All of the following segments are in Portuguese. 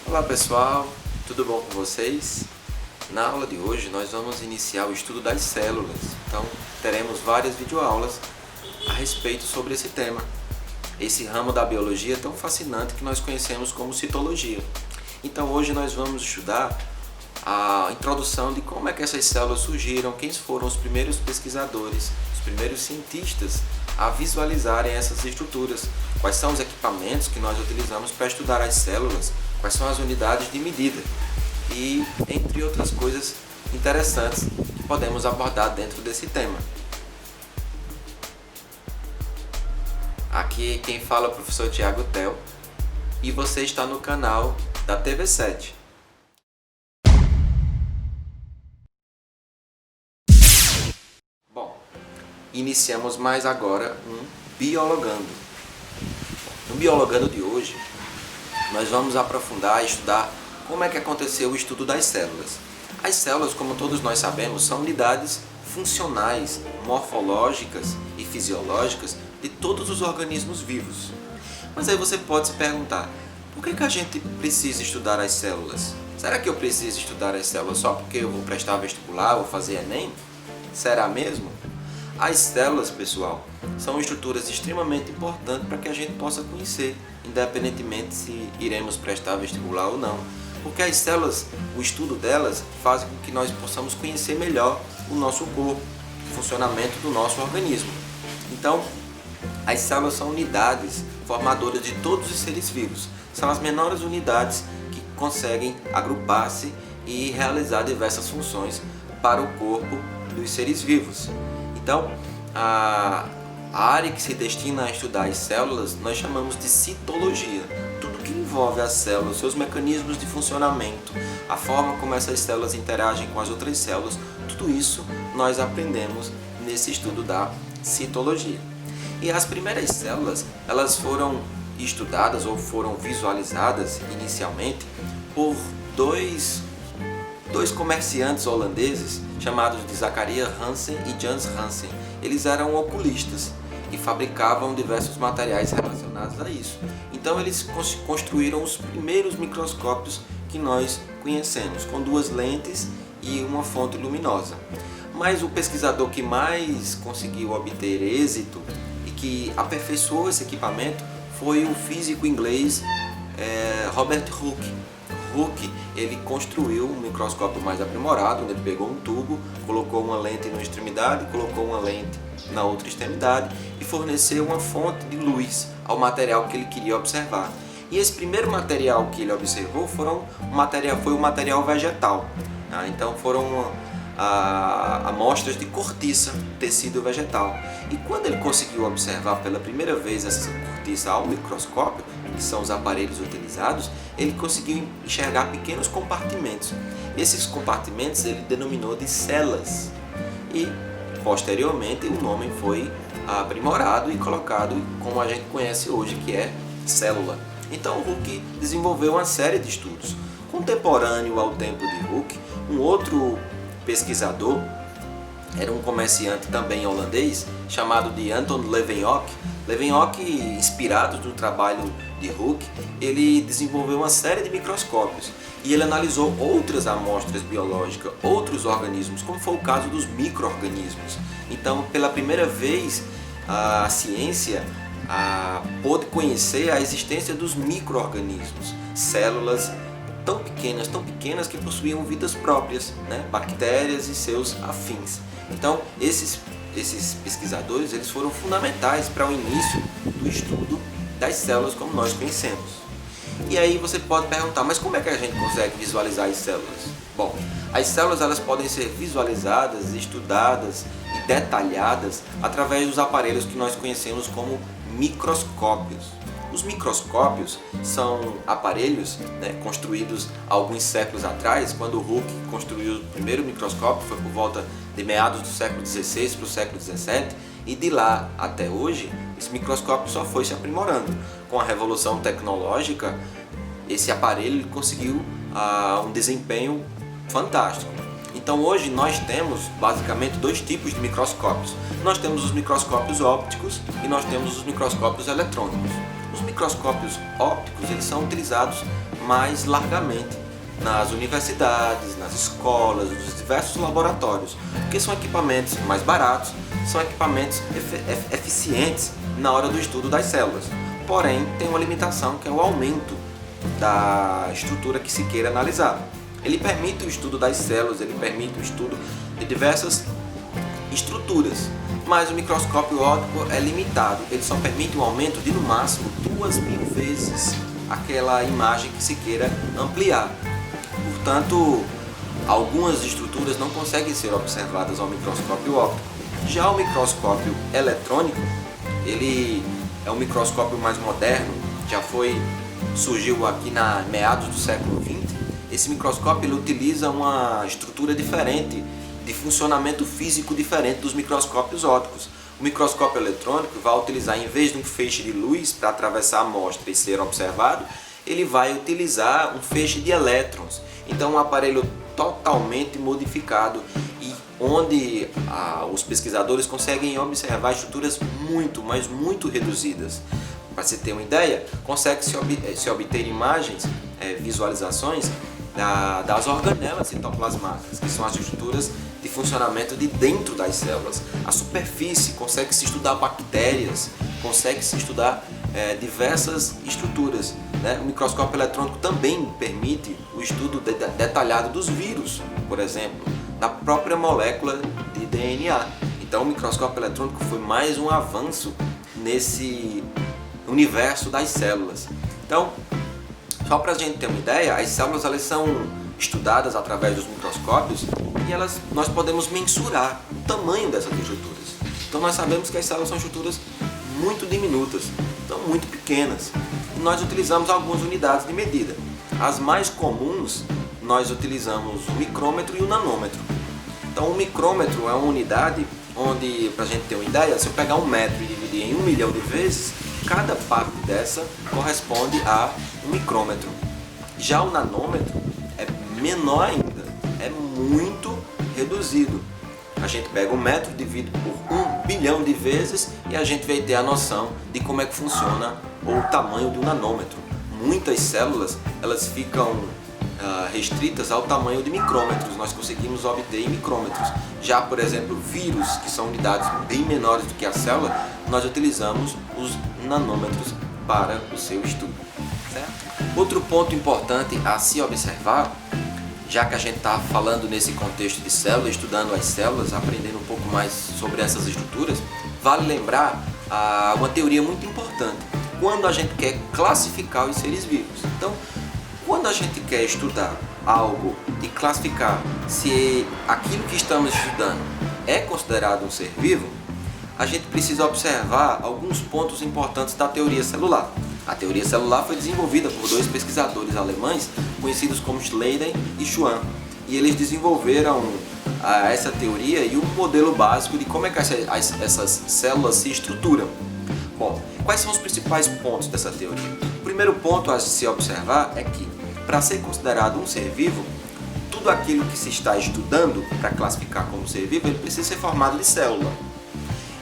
Olá pessoal, tudo bom com vocês? Na aula de hoje nós vamos iniciar o estudo das células, então teremos várias videoaulas a respeito sobre esse tema, esse ramo da biologia tão fascinante que nós conhecemos como citologia. Então hoje nós vamos estudar a introdução de como é que essas células surgiram, quem foram os primeiros pesquisadores, os primeiros cientistas a visualizarem essas estruturas, quais são os equipamentos que nós utilizamos para estudar as células, quais são as unidades de medida e entre outras coisas interessantes que podemos abordar dentro desse tema. Aqui quem fala é o professor Tiago Tel e você está no canal da TV7. Iniciamos mais agora um Biologando. No Biologando de hoje, nós vamos aprofundar e estudar como é que aconteceu o estudo das células. As células, como todos nós sabemos, são unidades funcionais, morfológicas e fisiológicas de todos os organismos vivos. Mas aí você pode se perguntar, por que a gente precisa estudar as células? Será que eu preciso estudar as células só porque eu vou prestar vestibular, vou fazer Enem? Será mesmo? As células, pessoal, são estruturas extremamente importantes para que a gente possa conhecer, independentemente se iremos prestar vestibular ou não. Porque as células, o estudo delas, faz com que nós possamos conhecer melhor o nosso corpo, o funcionamento do nosso organismo. Então, as células são unidades formadoras de todos os seres vivos. São as menores unidades que conseguem agrupar-se e realizar diversas funções para o corpo dos seres vivos. Então, a área que se destina a estudar as células nós chamamos de citologia. Tudo que envolve as células, seus mecanismos de funcionamento, a forma como essas células interagem com as outras células, tudo isso nós aprendemos nesse estudo da citologia. E as primeiras células, elas foram estudadas ou foram visualizadas inicialmente por dois comerciantes holandeses chamados de Zacharias Hansen e Jan Hansen. Eles eram oculistas e fabricavam diversos materiais relacionados a isso. Então eles construíram os primeiros microscópios que nós conhecemos, com duas lentes e uma fonte luminosa. Mas o pesquisador que mais conseguiu obter êxito e que aperfeiçoou esse equipamento foi o físico inglês Robert Hooke. Hooke, ele construiu um microscópio mais aprimorado, onde ele pegou um tubo, colocou uma lente numa extremidade, colocou uma lente na outra extremidade e forneceu uma fonte de luz ao material que ele queria observar. E esse primeiro material que ele observou foi o material vegetal. Então foram amostras de cortiça, tecido vegetal. E quando ele conseguiu observar pela primeira vez essa cortiça ao microscópio, que são os aparelhos utilizados, ele conseguiu enxergar pequenos compartimentos. Esses compartimentos ele denominou de celas. E posteriormente o nome foi aprimorado e colocado como a gente conhece hoje, que é célula. Então Hooke desenvolveu uma série de estudos. Contemporâneo ao tempo de Hooke, um outro pesquisador era um comerciante também holandês chamado de Anton Leeuwenhoek. Leeuwenhoek, inspirado no trabalho de Hooke, ele desenvolveu uma série de microscópios e ele analisou outras amostras biológicas, outros organismos, como foi o caso dos micro-organismos. Então, pela primeira vez, a ciência pôde conhecer a existência dos micro-organismos, células tão pequenas que possuíam vidas próprias, bactérias e seus afins. Então, esses pesquisadores eles foram fundamentais para o início do estudo das células como nós conhecemos. E aí você pode perguntar, mas como é que a gente consegue visualizar as células? Bom, as células elas podem ser visualizadas, estudadas e detalhadas através dos aparelhos que nós conhecemos como microscópios. Os microscópios são aparelhos construídos alguns séculos atrás, quando Hooke construiu o primeiro microscópio, foi por volta de meados do século XVI para o século XVII, e de lá até hoje, esse microscópio só foi se aprimorando. Com a revolução tecnológica, esse aparelho conseguiu um desempenho fantástico. Então hoje nós temos basicamente dois tipos de microscópios. Nós temos os microscópios ópticos e nós temos os microscópios eletrônicos. Os microscópios ópticos eles são utilizados mais largamente nas universidades, nas escolas, nos diversos laboratórios, porque são equipamentos mais baratos, são equipamentos eficientes na hora do estudo das células. Porém, tem uma limitação que é o aumento da estrutura que se queira analisar. Ele permite o estudo das células, ele permite o estudo de diversas estruturas, mas o microscópio óptico é limitado, ele só permite um aumento de no máximo 2.000 vezes aquela imagem que se queira ampliar. Portanto, algumas estruturas não conseguem ser observadas ao microscópio óptico. Já o microscópio eletrônico, ele é um microscópio mais moderno, surgiu aqui na meados do século XX. Esse microscópio ele utiliza uma estrutura diferente, de funcionamento físico diferente dos microscópios ópticos. O microscópio eletrônico vai utilizar, em vez de um feixe de luz para atravessar a amostra e ser observado, ele vai utilizar um feixe de elétrons. Então, um aparelho totalmente modificado e onde os pesquisadores conseguem observar estruturas muito, mas muito reduzidas. Para você ter uma ideia, consegue-se obter imagens, visualizações das organelas citoplasmáticas, que são as estruturas de funcionamento de dentro das células. A superfície, consegue-se estudar bactérias, consegue-se estudar diversas estruturas. O microscópio eletrônico também permite o estudo detalhado dos vírus, por exemplo, da própria molécula de DNA. Então o microscópio eletrônico foi mais um avanço nesse universo das células. Então, só para a gente ter uma ideia, as células elas são estudadas através dos microscópios e nós podemos mensurar o tamanho dessas estruturas. Então nós sabemos que as células são estruturas muito diminutas, então muito pequenas. E nós utilizamos algumas unidades de medida. As mais comuns, nós utilizamos o micrômetro e o nanômetro. Então o micrômetro é uma unidade onde, para a gente ter uma ideia, se eu pegar 1 metro e dividir em 1 milhão de vezes, cada parte dessa corresponde a um micrômetro. Já o nanômetro é menor ainda, é muito reduzido. A gente pega 1 metro, divide por 1 bilhão de vezes e a gente vai ter a noção de como é que funciona o tamanho do nanômetro. Muitas células elas ficam restritas ao tamanho de micrômetros, nós conseguimos obter em micrômetros. Já, por exemplo, vírus, que são unidades bem menores do que a célula, nós utilizamos os nanômetros para o seu estudo. Certo? Outro ponto importante a se observar, já que a gente está falando nesse contexto de célula, estudando as células, aprendendo um pouco mais sobre essas estruturas, vale lembrar uma teoria muito importante quando a gente quer classificar os seres vivos. Então, quando a gente quer estudar algo e classificar se aquilo que estamos estudando é considerado um ser vivo, a gente precisa observar alguns pontos importantes da teoria celular. A teoria celular foi desenvolvida por 2 pesquisadores alemães conhecidos como Schleiden e Schwann, e eles desenvolveram essa teoria e um modelo básico de como é que essas células se estruturam. Bom, quais são os principais pontos dessa teoria? O primeiro ponto a se observar é que, para ser considerado um ser vivo, tudo aquilo que se está estudando para classificar como ser vivo, ele precisa ser formado de célula.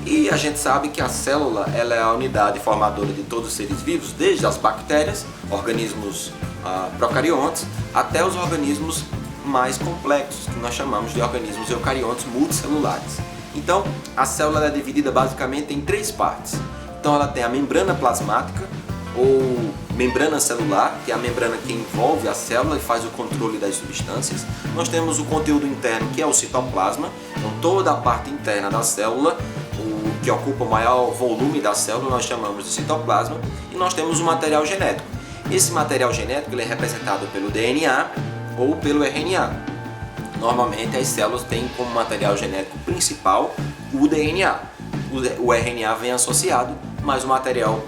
E a gente sabe que a célula ela é a unidade formadora de todos os seres vivos, desde as bactérias, organismos procariontes, até os organismos mais complexos, que nós chamamos de organismos eucariontes multicelulares. Então, a célula é dividida basicamente em 3 partes. Então, ela tem a membrana plasmática, ou membrana celular, que é a membrana que envolve a célula e faz o controle das substâncias. Nós temos o conteúdo interno, que é o citoplasma, então toda a parte interna da célula, o que ocupa o maior volume da célula, nós chamamos de citoplasma. E nós temos o material genético. Esse material genético ele é representado pelo DNA ou pelo RNA. Normalmente as células têm como material genético principal o DNA. O RNA vem associado, mas o material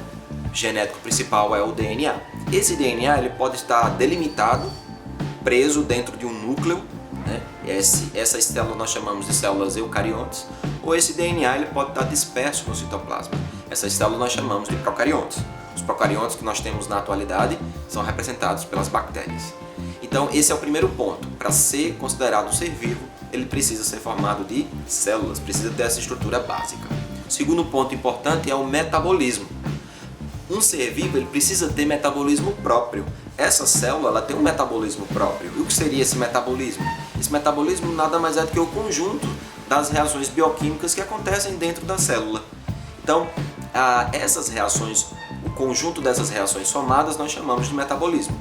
genético principal é o DNA. Esse DNA ele pode estar delimitado, preso dentro de um núcleo, né? Essas células nós chamamos de células eucariontes, ou esse DNA ele pode estar disperso no citoplasma. Essas células nós chamamos de procariontes. Os procariontes que nós temos na atualidade são representados pelas bactérias. Então esse é o primeiro ponto. Para ser considerado um ser vivo, ele precisa ser formado de células, precisa ter essa estrutura básica. O segundo ponto importante é o metabolismo. Um ser vivo ele precisa ter metabolismo próprio. Essa célula ela tem um metabolismo próprio. E o que seria esse metabolismo? Esse metabolismo nada mais é do que o conjunto das reações bioquímicas que acontecem dentro da célula. Então, essas reações, o conjunto dessas reações somadas nós chamamos de metabolismo.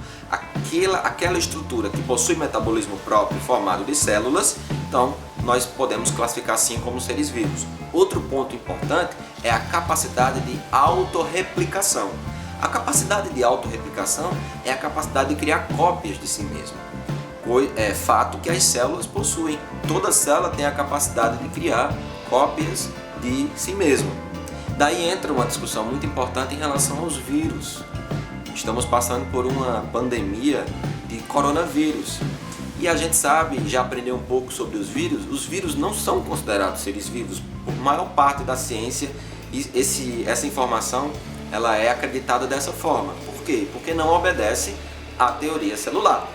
Aquela estrutura que possui metabolismo próprio formado de células, então nós podemos classificar assim como seres vivos. Outro ponto importante é a capacidade de autorreplicação. A capacidade de autorreplicação é a capacidade de criar cópias de si mesmo. É fato que as células possuem. Toda célula tem a capacidade de criar cópias de si mesmo. Daí entra uma discussão muito importante em relação aos vírus. Estamos passando por uma pandemia de coronavírus. E a gente sabe, já aprendeu um pouco sobre os vírus não são considerados seres vivos. Por maior parte da ciência, essa informação ela é acreditada dessa forma. Por quê? Porque não obedece à teoria celular.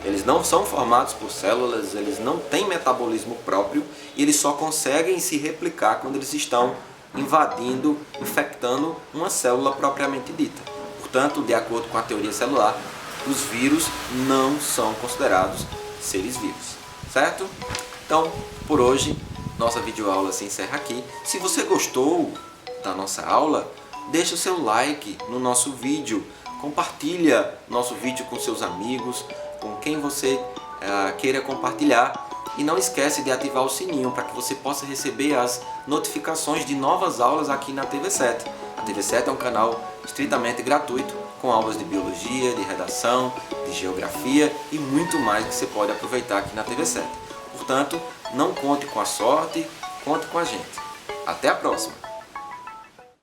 Eles não são formados por células, eles não têm metabolismo próprio e eles só conseguem se replicar quando eles estão invadindo, infectando uma célula propriamente dita. Portanto, de acordo com a teoria celular, os vírus não são considerados seres vivos, certo? Então, por hoje, nossa videoaula se encerra aqui. Se você gostou da nossa aula, deixa o seu like no nosso vídeo, compartilha nosso vídeo com seus amigos, com quem você queira compartilhar. E não esquece de ativar o sininho para que você possa receber as notificações de novas aulas aqui na TV7. A TV7 é um canal estritamente gratuito, com aulas de biologia, de redação, de geografia e muito mais que você pode aproveitar aqui na TV7. Portanto, não conte com a sorte, conte com a gente. Até a próxima!